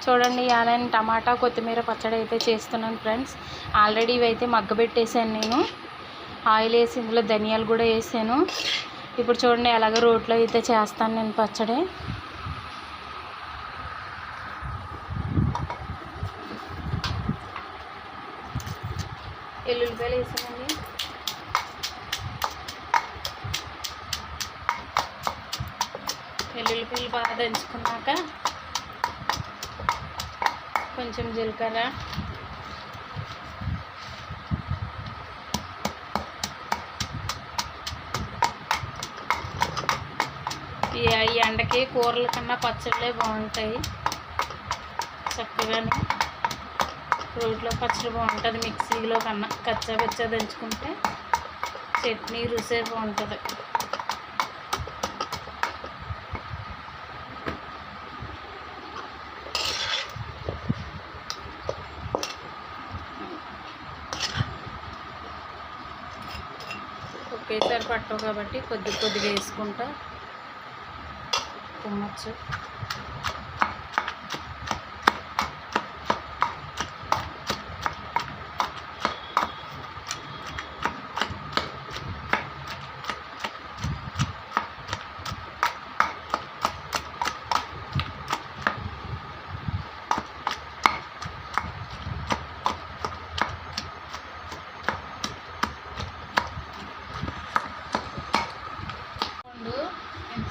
చూడండి ఇవాళ టమాటా కొత్తిమీర పచ్చడి అయితే చేస్తున్నాను ఫ్రెండ్స్. ఆల్రెడీ ఇవైతే మగ్గబెట్టేసాను నేను. ఆయిల్ వేసి ఇందులో ధనియాలు కూడా వేసాను. ఇప్పుడు చూడండి అలాగే రోట్లో అయితే చేస్తాను నేను పచ్చడి. ఎల్లుల్లిపాయలు వేసానండి. ఎల్లుల్లిపాయలు బాగా దంచుకున్నాక కొంచెం జీలకర్ర, ఈ ఎండకి కూరల కన్నా పచ్చళ్ళే బాగుంటాయి. చక్కగా రోట్లో పచ్చడి బాగుంటుంది మిక్సీలో కన్నా. కచ్చా పచ్చా దంచుకుంటే చట్నీ రుసే బాగుంటుంది. ఒకేసారి పట్టవు కాబట్టి కొద్దిగా వేసుకుంటా తినచ్చు.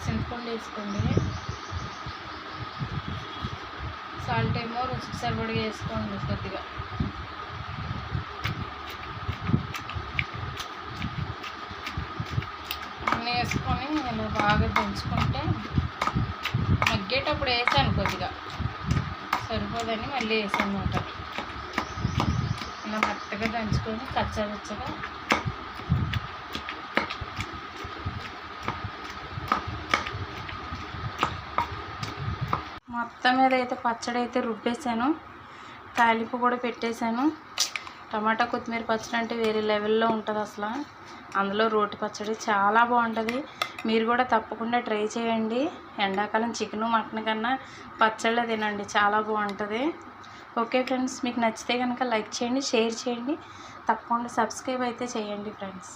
చింతపండు వేసుకోండి. సాల్ట్ ఏమో రుచికి సరిపడిగా వేసుకోండి. కొద్దిగా అన్నీ వేసుకొని ఇలా బాగా దంచుకుంటే, మగ్గేటప్పుడు వేసాను కొద్దిగా సరిపోదని మళ్ళీ వేసాను అన్నమాట. ఇలా మెత్తగా దంచుకొని కచ్చాపచ్చగా మొత్తం మీద అయితే పచ్చడి అయితే రుబ్బేసాను. తాలింపు కూడా పెట్టేశాను. టమాటా కొత్తిమీర పచ్చడి అంటే వేరే లెవెల్లో ఉంటుంది అసలు. అందులో రోటి పచ్చడి చాలా బాగుంటుంది. మీరు కూడా తప్పకుండా ట్రై చేయండి. ఎండాకాలం చికెను మటన్ కన్నా పచ్చళ్ళే తినండి, చాలా బాగుంటుంది. ఓకే ఫ్రెండ్స్, మీకు నచ్చితే కనుక లైక్ చేయండి, షేర్ చేయండి, తప్పకుండా సబ్స్క్రైబ్ అయితే చేయండి ఫ్రెండ్స్.